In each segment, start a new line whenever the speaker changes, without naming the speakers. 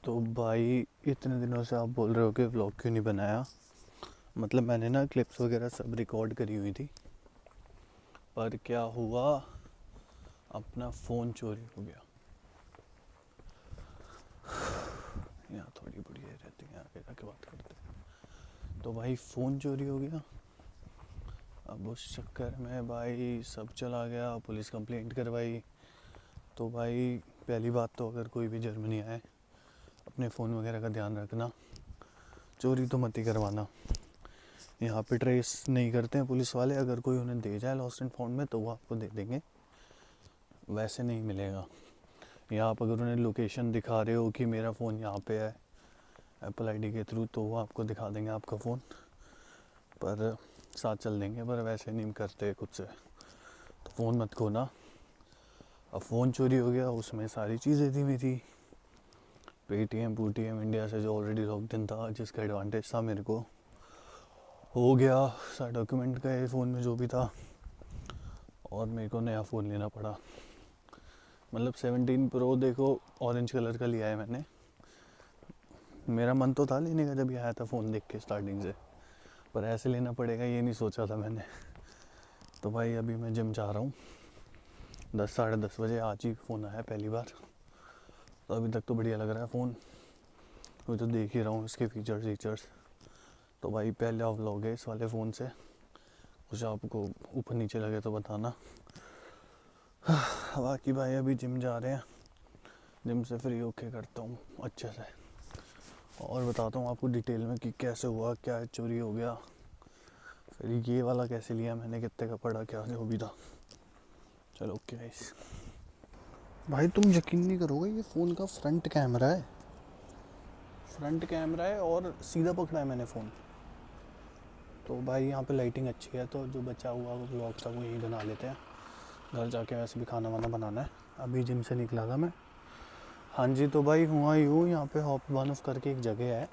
तो भाई इतने दिनों से आप बोल रहे हो कि व्लॉग क्यों नहीं बनाया। मतलब मैंने ना क्लिप्स वगैरह सब रिकॉर्ड करी हुई थी, पर क्या हुआ, अपना फ़ोन चोरी हो गया। यहाँ थोड़ी बढ़िया रहती है, आगे जाके बात करते हैं। तो भाई फ़ोन चोरी हो गया। अब उस चक्कर में भाई सब चला गया, पुलिस कंप्लेंट करवाई। तो भाई पहली बात तो अगर कोई भी जर्मनी आए, अपने फ़ोन वगैरह का ध्यान रखना, चोरी तो मत ही करवाना। यहाँ पे ट्रेस नहीं करते हैं पुलिस वाले, अगर कोई उन्हें दे जाए लॉस्ट एंड फाउंड में तो वो आपको दे देंगे, वैसे नहीं मिलेगा। या आप अगर उन्हें लोकेशन दिखा रहे हो कि मेरा फ़ोन यहाँ पे है एप्पल आईडी के थ्रू, तो वो आपको दिखा देंगे आपका फ़ोन, पर साथ चल देंगे, पर वैसे नहीं करते खुद से। तो फ़ोन मत खोना। अब फ़ोन चोरी हो गया, उसमें सारी चीज़ें थी मेरी, पेटीएम पूटीएम इंडिया से जो ऑलरेडी लॉक्ड इन था, जिसका एडवांटेज था मेरे को, हो गया। सारा डॉक्यूमेंट का फ़ोन में जो भी था, और मेरे को नया फ़ोन लेना पड़ा। मतलब 17 प्रो देखो, ऑरेंज कलर का लिया है मैंने। मेरा मन तो था लेने का जब ये आया था फ़ोन देख के स्टार्टिंग से, पर ऐसे लेना पड़ेगा ये नहीं सोचा था मैंने। तो भाई अभी मैं जिम जा रहा हूँ, 10 साढ़े 10 बजे आज ही फ़ोन आया पहली बार। तो अभी तक तो बढ़िया लग रहा है फ़ोन, मैं तो देख ही रहा हूँ इसके फीचर्स। तो भाई पहला व्लॉग है इस वाले फ़ोन से, कुछ आपको ऊपर नीचे लगे तो बताना। बाकी भाई अभी जिम जा रहे हैं, जिम से फ्री होके करता हूँ अच्छे से, और बताता हूँ आपको डिटेल में कि कैसे हुआ, क्या चोरी हो गया, फिर ये वाला कैसे लिया मैंने, कितने का पड़ा, क्या जो भी था। चलो ओके गाइस। भाई तुम यकीन नहीं करोगे, ये फ़ोन का फ्रंट कैमरा है और सीधा पकड़ा है मैंने फ़ोन। तो भाई यहाँ पे लाइटिंग अच्छी है, तो जो बचा हुआ व्लॉग था वो यहीं बना लेते हैं। घर जाके वैसे भी खाना वाना बनाना है। अभी जिम से निकला था मैं। हाँ जी, तो भाई हुआ यूँ, यहाँ पे हॉप बानफ करके एक जगह है,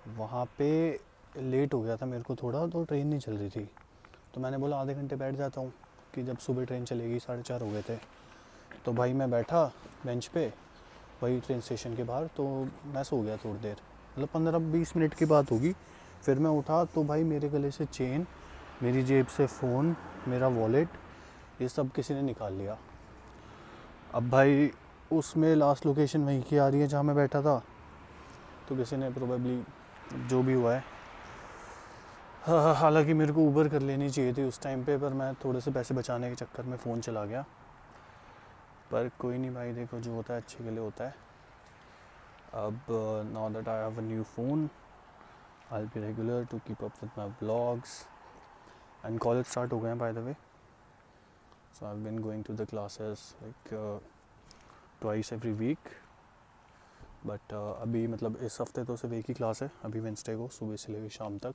वहाँ पे लेट हो गया था मेरे को थोड़ा, तो ट्रेन नहीं चल रही थी। तो मैंने बोला आधे घंटे बैठ जाता हूँ, कि जब सुबह ट्रेन चलेगी, 4:30 हो गए थे। तो भाई मैं बैठा बेंच पे वही ट्रेन स्टेशन के बाहर, तो मैं सो गया थोड़ी देर, मतलब 15-20 मिनट की बात होगी। फिर मैं उठा तो भाई मेरे गले से चेन, मेरी जेब से फ़ोन, मेरा वॉलेट, ये सब किसी ने निकाल लिया। अब भाई उसमें लास्ट लोकेशन वहीं की आ रही है जहाँ मैं बैठा था, तो किसी ने प्रोबेबली, जो भी हुआ है, हालांकि मेरे को ऊबर कर लेनी चाहिए थी उस टाइम पे, पर मैं थोड़े से पैसे बचाने के चक्कर में फ़ोन चला गया। पर कोई नहीं भाई, देखो जो होता है अच्छे के लिए होता है। अब now that I have a new phone, I be regular to keep up with my blogs, and college start हो गए हैं by the way. So I have been going to the classes like twice every week, but अभी मतलब इस हफ्ते तो सिर्फ एक ही क्लास है, अभी वेंसडे को सुबह से लेकर शाम तक,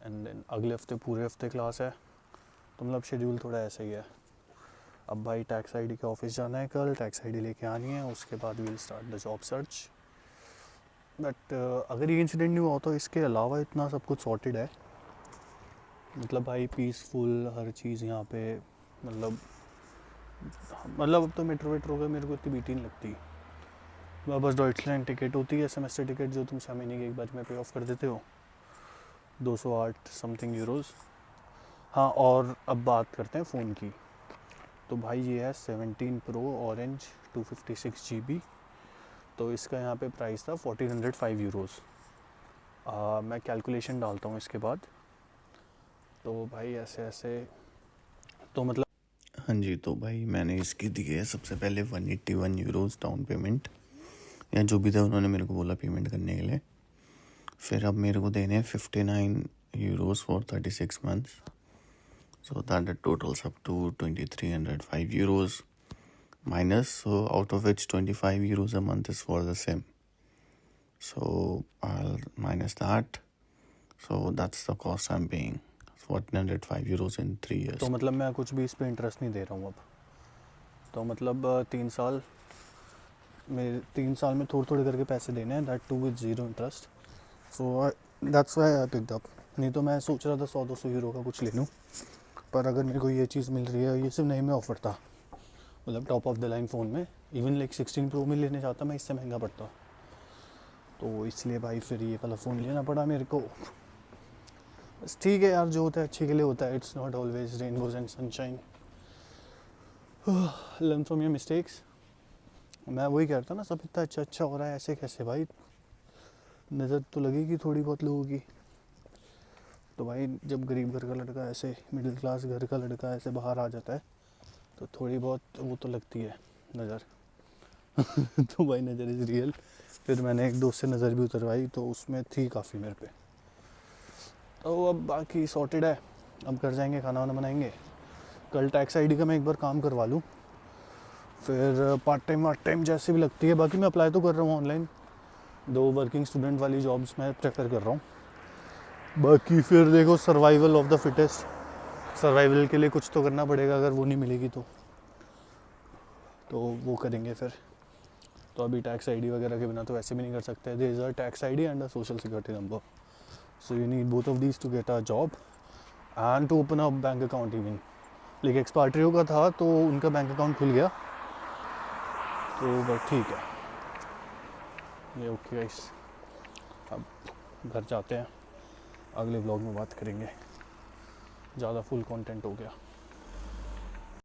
एंड देन अगले हफ्ते पूरे हफ्ते क्लास है। तो मतलब शेड्यूल थोड़ा ऐसा ही है। अब भाई टैक्स आईडी के ऑफिस जाना है कल, टैक्स आईडी लेके आनी है, उसके बाद will start the job search. But अगर ये इंसिडेंट नहीं हुआ तो इसके अलावा इतना सब कुछ सॉर्टेड है। मतलब भाई पीसफुल हर चीज़ यहाँ पे, मतलब अब तो मेट्रो का मेरे को इतनी बीटी नहीं लगती। बस डॉइचलैंड टिकट होती है, सेमेस्टर टिकट, जो तुम 6 महीने की एक बार में पे ऑफ कर देते हो, 208 समथिंग यूरोज़। हाँ, और अब बात करते हैं फ़ोन की। तो भाई ये है 17 प्रो ऑरेंज 256 GB। तो इसका यहाँ पे प्राइस था 1405 यूरोज़। मैं कैलकुलेशन डालता हूँ इसके बाद। तो भाई ऐसे ऐसे, तो मतलब, हाँ जी, तो भाई मैंने इसकी दी है सबसे पहले 181 यूरोज़ डाउन पेमेंट, या जो भी था उन्होंने मेरे को बोला पेमेंट करने के लिए। फिर अब मेरे को देने हैं 59 euros for 36 months, so that totals up to 2305 euros minus, so out of which 25 euros a month is for the sim, so I'll minus that, so that's the cost I'm paying, 1405 euros in 3 years। तो मतलब मैं कुछ भी इस पे interest नहीं दे रहा हूँ अब। तो मतलब 3 साल में थोड़े थोड़े करके पैसे देने हैं, that too with zero interest. So that's why I picked up. नहीं तो मैं सोच रहा था 100-200 यूरो का कुछ ले लूँ, पर अगर मेरे को ये चीज़ मिल रही है, ये सिर्फ नए में ऑफर था, मतलब top of the line phone में, इवन लाइक 16 प्रो में लेने जाता मैं इससे महंगा पड़ता। तो इसलिए भाई फिर ये वाला फ़ोन लेना पड़ा मेरे को। बस ठीक है यार, जो होता है अच्छे के लिए होता है। It's not always rainbows and sunshine. Learn from your mistakes. मैं वही कहता ना, सब इतना अच्छा अच्छा हो रहा है, ऐसे कैसे भाई? नज़र तो लगेगी थोड़ी बहुत लोगों की। तो भाई जब गरीब घर का लड़का ऐसे, मिडिल क्लास घर का लड़का ऐसे बाहर आ जाता है तो थोड़ी बहुत वो तो लगती है नज़र। तो भाई नज़र इज़ रियल। फिर मैंने एक दोस्त से नज़र भी उतरवाई तो उसमें थी काफ़ी मेरे पे। तो अब बाकी सॉर्टेड है। अब घर जाएंगे, खाना वाना बनाएंगे। कल टैक्स आईडी का मैं एक बार काम करवा लूँ, फिर पार्ट टाइम जैसे भी लगती है। बाकी मैं अप्लाई तो कर रहा हूँ ऑनलाइन, 2 वर्किंग स्टूडेंट वाली जॉब्स मैं प्रेफर कर रहा हूँ। बाकी फिर देखो, survival of the fittest. Survival के लिए कुछ तो करना पड़ेगा, अगर वो नहीं मिलेगी तो वो करेंगे फिर। तो अभी टैक्स आईडी वगैरह के बिना तो वैसे भी नहीं कर सकते। There is a tax ID and a social security number, so you need both of these to get a job and to open a bank account even. लेकिन एक्सपार्ट्रियो का था तो उनका बैंक अकाउंट खुल गया, तो बस ठीक है ये। ओके गाइस, अब घर जाते हैं, अगले व्लॉग में बात करेंगे। ज़्यादा फुल कंटेंट हो गया।